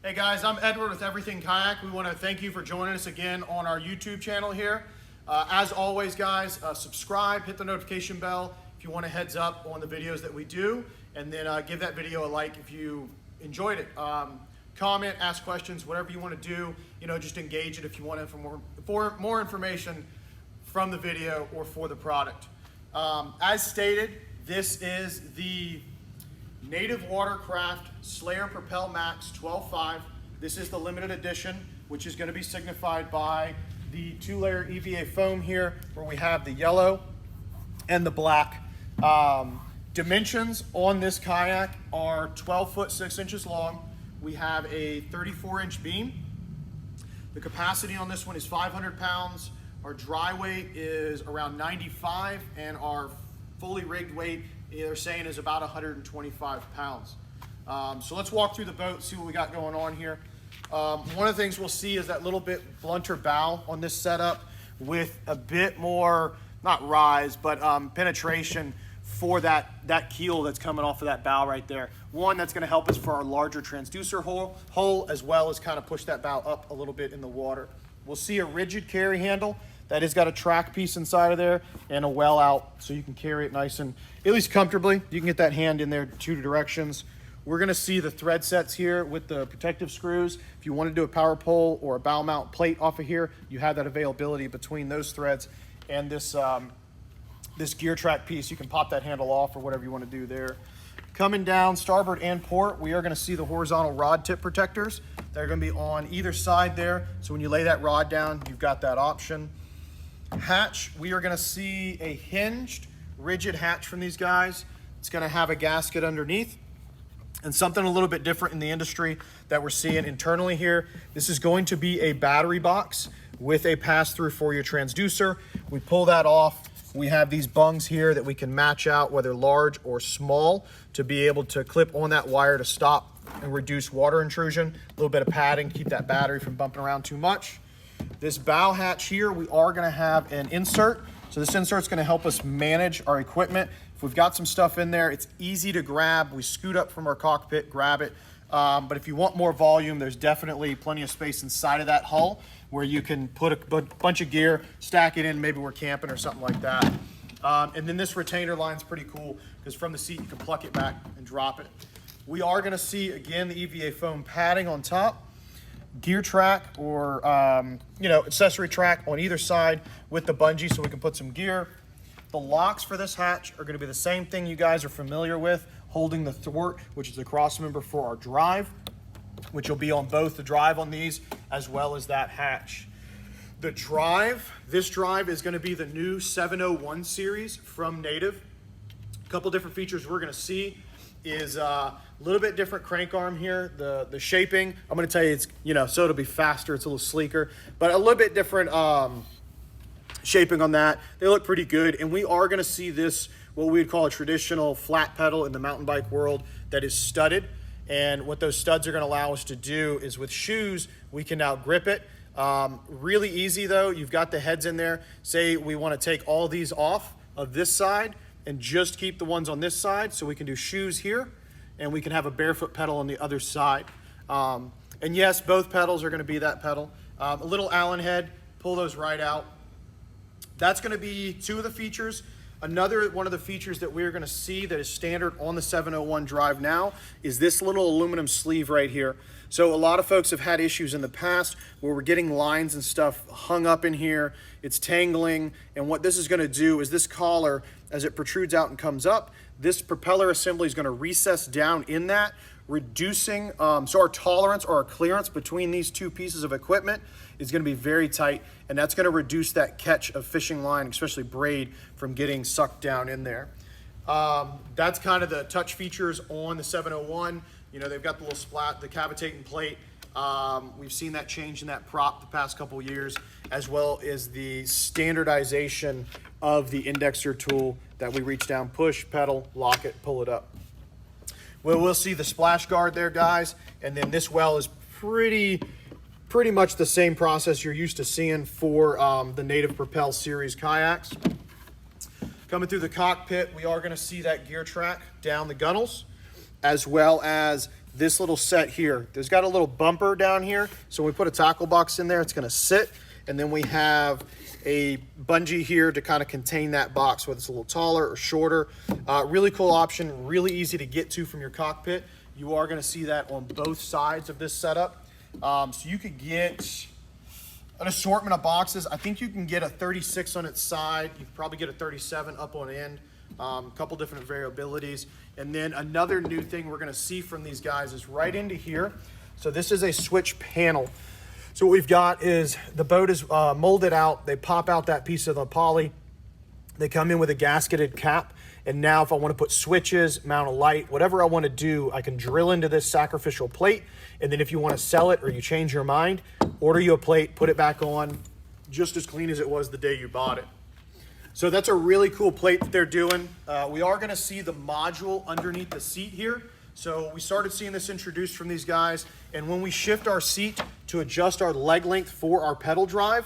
Hey guys, I'm Edward with Everything Kayak. We want to thank you for joining us again on our YouTube channel here. As always guys, subscribe, hit the notification bell if you want a heads up on the videos that we do, and then give that video a like if you enjoyed it. Comment, ask questions, whatever you want to do, just engage it if you want for more information from the video or for the product. As stated, this is the Native Watercraft Slayer Propel Max 12.5. This is the limited edition, which is going to be signified by the 2-layer EVA foam here, where we have the yellow and the black. Dimensions on this kayak are 12 foot 6 inches long. We have a 34-inch beam. The capacity on this one is 500 pounds. Our dry weight is around 95, and our fully rigged weight, they're saying, is about 125 pounds. So let's walk through the boat, see what we got going on here. One of the things we'll see is that little bit blunter bow on this setup with a bit more, not rise, but penetration for that keel that's coming off of that bow right there. One, that's going to help us for our larger transducer hole, as well as kind of push that bow up a little bit in the water. We'll see a rigid carry handle that has got a track piece inside of there and a well out, so you can carry it nice and at least comfortably. You can get that hand in there 2 directions. We're going to see the thread sets here with the protective screws. If you want to do a power pole or a bow mount plate off of here, you have that availability between those threads and this this gear track piece. You can pop that handle off or whatever you want to do there. Coming down starboard and port, we are going to see the horizontal rod tip protectors. They're going to be on either side there, so when you lay that rod down, you've got that option. Hatch, we are going to see a hinged, rigid hatch from these guys. It's going to have a gasket underneath, and something a little bit different in the industry that we're seeing internally here. This is going to be a battery box with a pass-through for your transducer. We pull that off. We have these bungs here that we can match out, whether large or small, to be able to clip on that wire to stop and reduce water intrusion. A little bit of padding to keep that battery from bumping around too much. This bow hatch here, we are going to have an insert. So this insert is going to help us manage our equipment. If we've got some stuff in there, it's easy to grab. We scoot up from our cockpit, grab it. But if you want more volume, there's definitely plenty of space inside of that hull where you can put a bunch of gear, stack it in, maybe we're camping or something like that. And then this retainer line's pretty cool because from the seat you can pluck it back and drop it. We are going to see, again, the EVA foam padding on top, gear track or accessory track on either side with the bungee so we can put some gear. The locks for this hatch are going to be the same thing you guys are familiar with, holding the thwart, which is the cross member for our drive, which will be on both the drive on these as well as that hatch. The drive, this drive is going to be the new 701 series from Native. A couple different features we're going to see is a little bit different crank arm here. The shaping, I'm going to tell you, it's so it'll be faster, it's a little sleeker, but a little bit different shaping on that. They look pretty good, and we are going to see this, what we would call a traditional flat pedal in the mountain bike world, that is studded. And what those studs are going to allow us to do is with shoes, we can now grip it. Really easy though. You've got the heads in there. Say we want to take all these off of this side and just keep the ones on this side, so we can do shoes here and we can have a barefoot pedal on the other side. And yes, both pedals are going to be that pedal. A little Allen head, pull those right out. That's going to be 2 of the features. Another one of the features that we're going to see that is standard on the 701 drive now is this little aluminum sleeve right here. So a lot of folks have had issues in the past where we're getting lines and stuff hung up in here. It's tangling, and what this is going to do is this collar, as it protrudes out and comes up, this propeller assembly is going to recess down in that, reducing, so our tolerance or our clearance between these 2 pieces of equipment is going to be very tight, and that's going to reduce that catch of fishing line, especially braid, from getting sucked down in there. That's kind of the touch features on the 701. They've got the little splat, the cavitating plate. We've seen that change in that prop the past couple of years, as well as the standardization of the indexer tool that we reach down, push, pedal, lock it, pull it up. Well, we'll see the splash guard there, guys, and then this well is pretty much the same process you're used to seeing for the Native Propel series kayaks. Coming through the cockpit, we are going to see that gear track down the gunnels, as well as this little set here. There's got a little bumper down here. So when we put a tackle box in there, it's gonna sit. And then we have a bungee here to kind of contain that box, whether it's a little taller or shorter. Really cool option, really easy to get to from your cockpit. You are gonna see that on both sides of this setup. So you could get an assortment of boxes. I think you can get a 36 on its side. You can probably get a 37 up on end. A couple different variabilities. And then another new thing we're gonna see from these guys is right into here. So this is a switch panel. So what we've got is the boat is molded out. They pop out that piece of the poly. They come in with a gasketed cap. And now if I want to put switches, mount a light, whatever I want to do, I can drill into this sacrificial plate. And then if you want to sell it or you change your mind, order you a plate, put it back on, just as clean as it was the day you bought it. So that's a really cool plate that they're doing. We are going to see the module underneath the seat here. So we started seeing this introduced from these guys. And when we shift our seat to adjust our leg length for our pedal drive,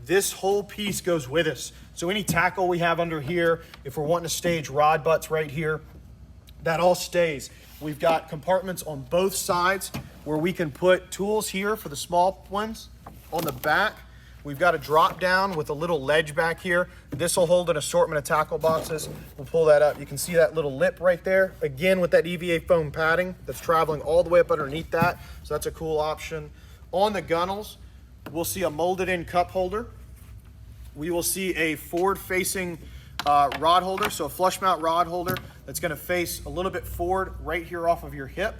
this whole piece goes with us. So any tackle we have under here, if we're wanting to stage rod butts right here, that all stays. We've got compartments on both sides where we can put tools here for the small ones. On the back, we've got a drop down with a little ledge back here. This will hold an assortment of tackle boxes. We'll pull that up. You can see that little lip right there. Again, with that EVA foam padding that's traveling all the way up underneath that. So that's a cool option. On the gunnels, we'll see a molded in cup holder. We will see a forward facing rod holder. So a flush mount rod holder that's gonna face a little bit forward right here off of your hip.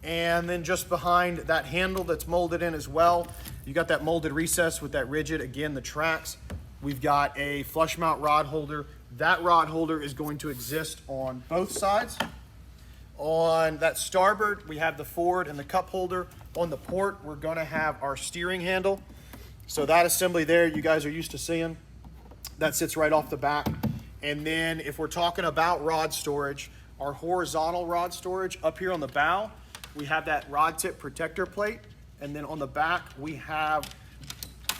And then just behind that handle that's molded in as well, you got that molded recess with that rigid, again, the tracks. We've got a flush mount rod holder. That rod holder is going to exist on both sides. On that starboard, we have the forward and the cup holder. On the port, we're gonna have our steering handle. So that assembly there, you guys are used to seeing. That sits right off the back. And then if we're talking about rod storage, our horizontal rod storage up here on the bow, we have that rod tip protector plate. And then on the back, we have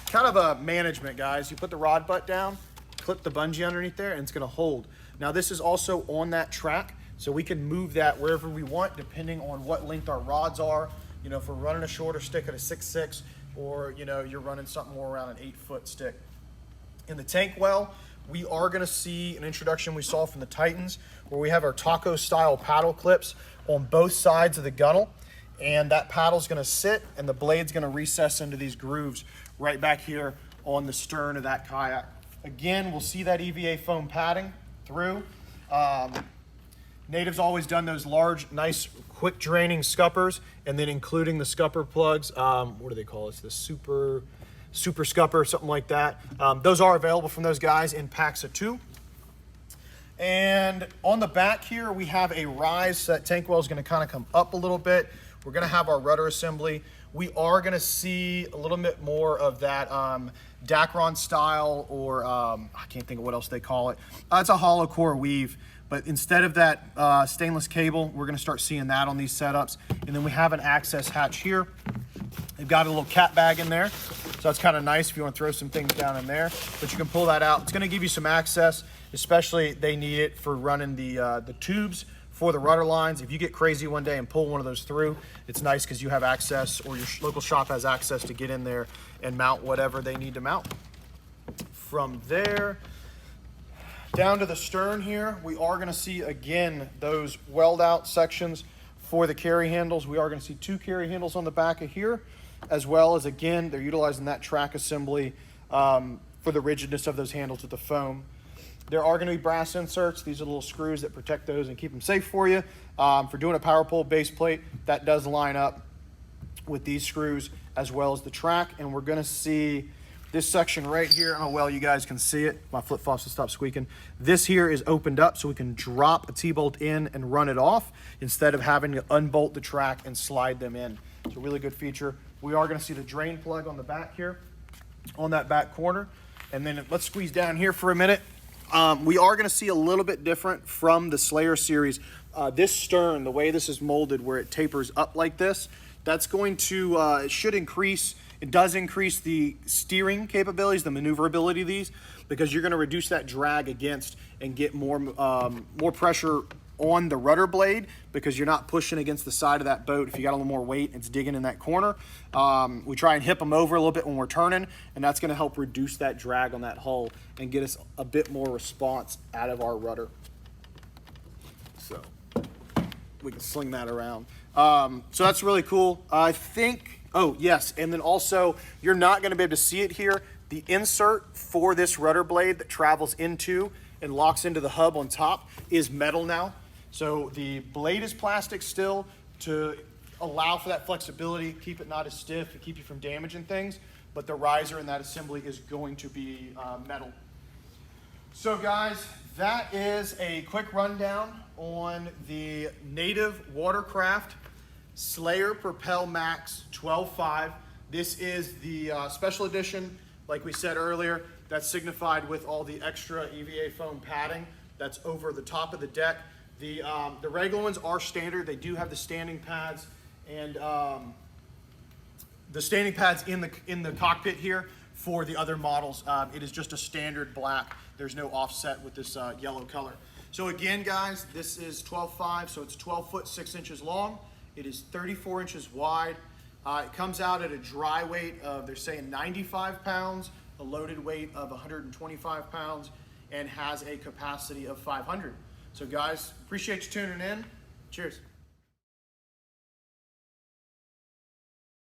kind of a management, guys. You put the rod butt down, clip the bungee underneath there, and it's gonna hold. Now this is also on that track, so we can move that wherever we want, depending on what length our rods are. You know, if we're running a shorter stick at a 6.6, or you know, you're running something more around an 8-foot stick. In the tank well, we are gonna see an introduction we saw from the Titans, where we have our taco style paddle clips on both sides of the gunnel. And that paddle's gonna sit and the blade's gonna recess into these grooves right back here on the stern of that kayak. Again, we'll see that EVA foam padding through. Native's always done those large, nice, quick draining scuppers, and then including the scupper plugs. What do they call this? The super scupper, something like that. Those are available from those guys in packs of 2. And on the back here, we have a rise. So that tank well is gonna kind of come up a little bit. We're gonna have our rudder assembly. We are gonna see a little bit more of that Dacron style, or I can't think of what else they call it. It's a hollow core weave. But instead of that stainless cable, we're gonna start seeing that on these setups. And then we have an access hatch here. They've got a little cat bag in there. So that's kind of nice if you want to throw some things down in there. But you can pull that out. It's gonna give you some access, especially they need it for running the tubes for the rudder lines. If you get crazy one day and pull one of those through, it's nice because you have access, or your local shop has access to get in there and mount whatever they need to mount. From there, down to the stern here, we are gonna see, again, those weld out sections for the carry handles. We are gonna see 2 carry handles on the back of here, as well as, again, they're utilizing that track assembly for the rigidness of those handles with the foam. There are gonna be brass inserts. These are little screws that protect those and keep them safe for you. For doing a power pole base plate, that does line up with these screws as well as the track. And we're gonna see this section right here. I don't know how well you guys can see it. My flip-flops will stop squeaking. This here is opened up so we can drop a T-bolt in and run it off instead of having to unbolt the track and slide them in. It's a really good feature. We are gonna see the drain plug on the back here, on that back corner. And then let's squeeze down here for a minute. We are gonna see a little bit different from the Slayer series. This stern, the way this is molded where it tapers up like this, that's going to, it should increase, it does increase the steering capabilities, the maneuverability of these, because you're gonna reduce that drag against and get more pressure on the rudder blade because you're not pushing against the side of that boat. If you got a little more weight, it's digging in that corner. We try and hip them over a little bit when we're turning, and that's gonna help reduce that drag on that hull and get us a bit more response out of our rudder. So we can sling that around. So that's really cool. I think, oh yes, and then also you're not gonna be able to see it here. The insert for this rudder blade that travels into and locks into the hub on top is metal now. So the blade is plastic still to allow for that flexibility, keep it not as stiff, to keep you from damaging things, but the riser in that assembly is going to be metal. So guys, that is a quick rundown on the native Watercraft Slayer Propel Max 12.5. This is the special edition, like we said earlier, that's signified with all the extra EVA foam padding that's over the top of the deck. The regular ones are standard. They do have the standing pads and the standing pads in the cockpit here. For the other models, it is just a standard black. There's no offset with this yellow color. So again, guys, this is 12.5, so it's 12 foot 6 inches long. It is 34 inches wide. It comes out at a dry weight of, they're saying 95 pounds, a loaded weight of 125 pounds, and has a capacity of 500. So guys, appreciate you tuning in. Cheers.